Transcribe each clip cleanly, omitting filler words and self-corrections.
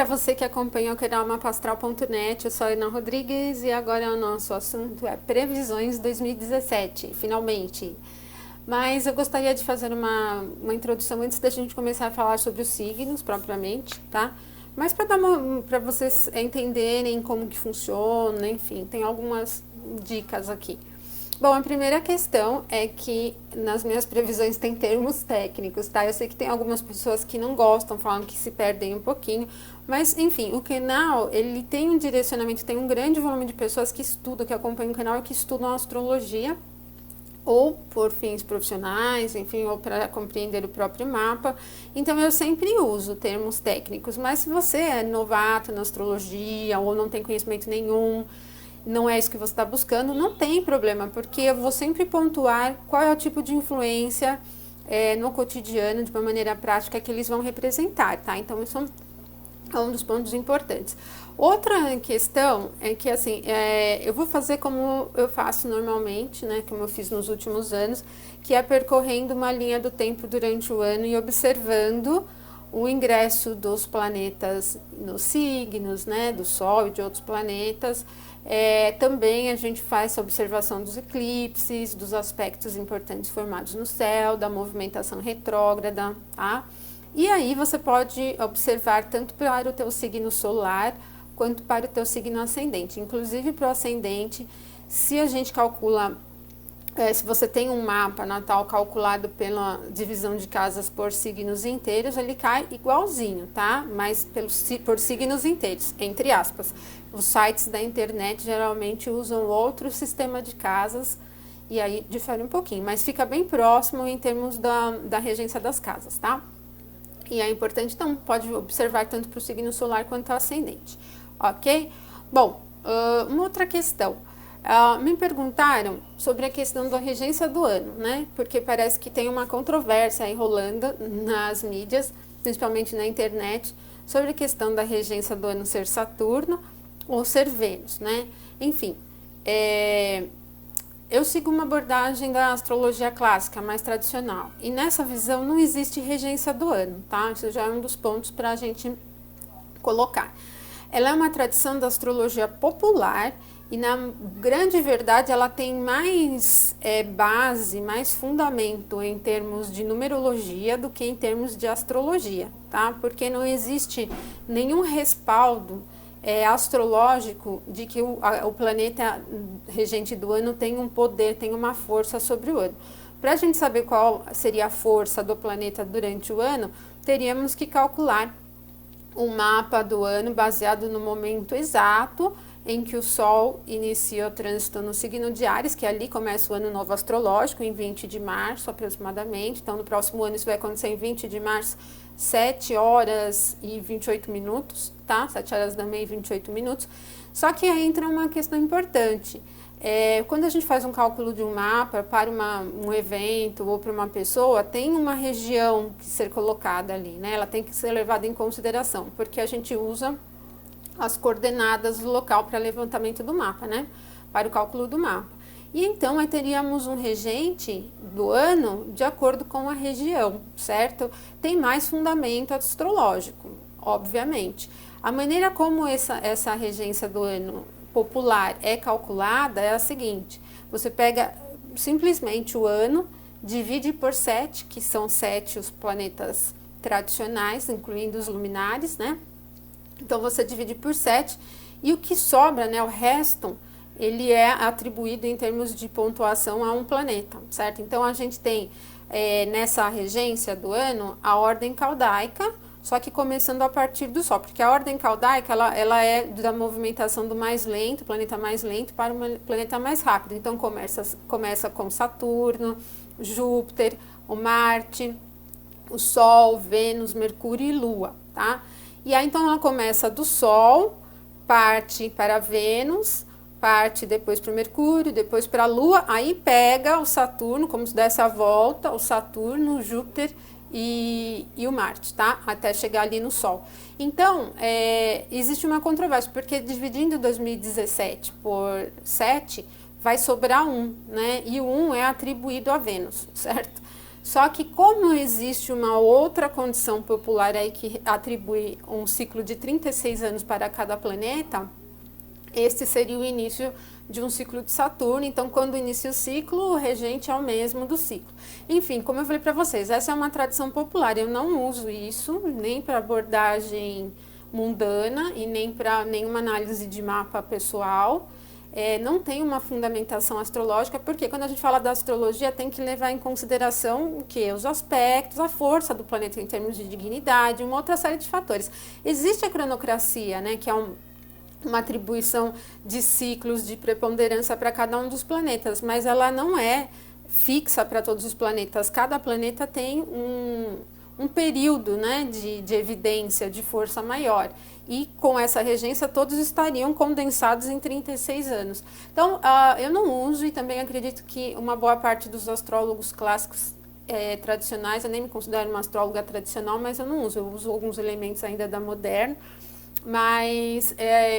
você que acompanha o canal mapastral.net, eu sou a Ana Rodrigues e agora o nosso assunto é previsões 2017, finalmente. Mas eu gostaria de fazer uma introdução antes da gente começar a falar sobre os signos propriamente, tá? Mas para vocês entenderem como que funciona, enfim, tem algumas dicas aqui. Bom, a primeira questão é que nas minhas previsões tem termos técnicos, tá? Eu sei que tem algumas pessoas que não gostam, falam que se perdem um pouquinho, mas enfim, o canal, ele tem um direcionamento, tem um grande volume de pessoas que estudam, que acompanham o canal e que estudam astrologia, ou por fins profissionais, enfim, ou para compreender o próprio mapa. Então eu sempre uso termos técnicos, mas se você é novato na astrologia ou não tem conhecimento nenhum, não é isso que você está buscando, não tem problema, porque eu vou sempre pontuar qual é o tipo de influência no cotidiano, de uma maneira prática, que eles vão representar, tá? Então, isso é um dos pontos importantes. Outra questão é que, assim, eu vou fazer como eu faço normalmente, né, como eu fiz nos últimos anos, que é percorrendo uma linha do tempo durante o ano e observando o ingresso dos planetas nos signos, né, do Sol e de outros planetas. Também a gente faz a observação dos eclipses, dos aspectos importantes formados no céu, da movimentação retrógrada, tá? E aí você pode observar tanto para o teu signo solar, quanto para o teu signo ascendente. Inclusive para o ascendente, se a gente calcula, se você tem um mapa natal calculado pela divisão de casas por signos inteiros, ele cai igualzinho, tá? Mas por signos inteiros, entre aspas. Os sites da internet geralmente usam outro sistema de casas e aí difere um pouquinho, mas fica bem próximo em termos da regência das casas, tá? E é importante, então, pode observar tanto para o signo solar quanto o ascendente, ok? Bom, uma outra questão. Me perguntaram sobre a questão da regência do ano, né? Porque parece que tem uma controvérsia aí rolando nas mídias, principalmente na internet, sobre a questão da regência do ano ser Saturno ou ser Vênus, né? Enfim, eu sigo uma abordagem da astrologia clássica, mais tradicional. E nessa visão não existe regência do ano, tá? Isso já é um dos pontos para a gente colocar. Ela é uma tradição da astrologia popular e, na grande verdade, ela tem mais base, mais fundamento em termos de numerologia do que em termos de astrologia, tá? Porque não existe nenhum respaldo astrológico de que o planeta regente do ano tem um poder, tem uma força sobre o ano. Para a gente saber qual seria a força do planeta durante o ano, teríamos que calcular um mapa do ano baseado no momento exato em que o Sol inicia o trânsito no signo de Áries, que ali começa o ano novo astrológico, em 20 de março aproximadamente. Então, no próximo ano isso vai acontecer em 20 de março, 7 horas e 28 minutos, tá? 7 horas da manhã e 28 minutos. Só que aí entra uma questão importante. Quando a gente faz um cálculo de um mapa para um evento ou para uma pessoa, tem uma região que ser colocada ali, né? Ela tem que ser levada em consideração, porque a gente usa as coordenadas do local para levantamento do mapa, né? Para o cálculo do mapa. E então, aí teríamos um regente do ano de acordo com a região, certo? Tem mais fundamento astrológico, obviamente. A maneira como essa regência do ano popular é calculada é a seguinte: você pega simplesmente o ano, divide por 7, que são 7 os planetas tradicionais, incluindo os luminares, né? Então, você divide por 7 e o que sobra, né, o resto, ele é atribuído em termos de pontuação a um planeta, certo? Então, a gente tem nessa regência do ano a ordem caldaica, só que começando a partir do Sol, porque a ordem caldaica, ela é da movimentação do mais lento, planeta mais lento, para o planeta mais rápido. Então, começa com Saturno, Júpiter, o Marte, o Sol, Vênus, Mercúrio e Lua, tá? E aí, então, ela começa do Sol, parte para Vênus, parte depois para o Mercúrio, depois para a Lua, aí pega o Saturno, como se desse a volta, o Saturno, o Júpiter e o Marte, tá? Até chegar ali no Sol. Então, existe uma controvérsia, porque dividindo 2017 por 7, vai sobrar 1, né? E o 1 é atribuído a Vênus, certo? Só que como existe uma outra condição popular aí que atribui um ciclo de 36 anos para cada planeta, este seria o início de um ciclo de Saturno. Então, quando inicia o ciclo, o regente é o mesmo do ciclo. Enfim, como eu falei para vocês, essa é uma tradição popular. Eu não uso isso nem para abordagem mundana e nem para nenhuma análise de mapa pessoal. Não tem uma fundamentação astrológica, porque quando a gente fala da astrologia tem que levar em consideração o que? Os aspectos, a força do planeta em termos de dignidade, uma outra série de fatores. Existe a cronocracia, né, que é uma atribuição de ciclos de preponderância para cada um dos planetas, mas ela não é fixa para todos os planetas. Cada planeta tem um período, né, de evidência, de força maior. E com essa regência todos estariam condensados em 36 anos. Então, eu não uso, e também acredito que uma boa parte dos astrólogos clássicos tradicionais, eu nem me considero uma astróloga tradicional, mas eu não uso. Eu uso alguns elementos ainda da moderna, mas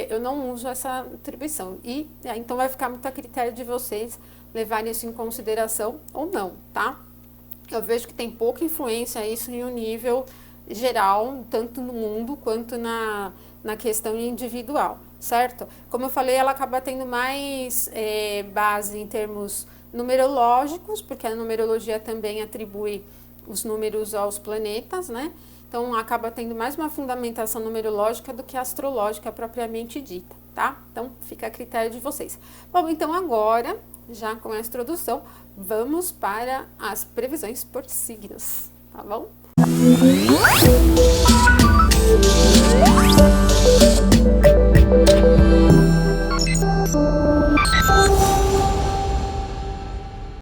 eu não uso essa atribuição. E então vai ficar muito a critério de vocês levarem isso em consideração ou não, tá? Eu vejo que tem pouca influência isso em um nível geral, tanto no mundo quanto na questão individual, certo? Como eu falei, ela acaba tendo mais base em termos numerológicos, porque a numerologia também atribui os números aos planetas, né? Então, acaba tendo mais uma fundamentação numerológica do que astrológica propriamente dita, tá? Então, fica a critério de vocês. Bom, então agora, já com a introdução, vamos para as previsões por signos, tá bom?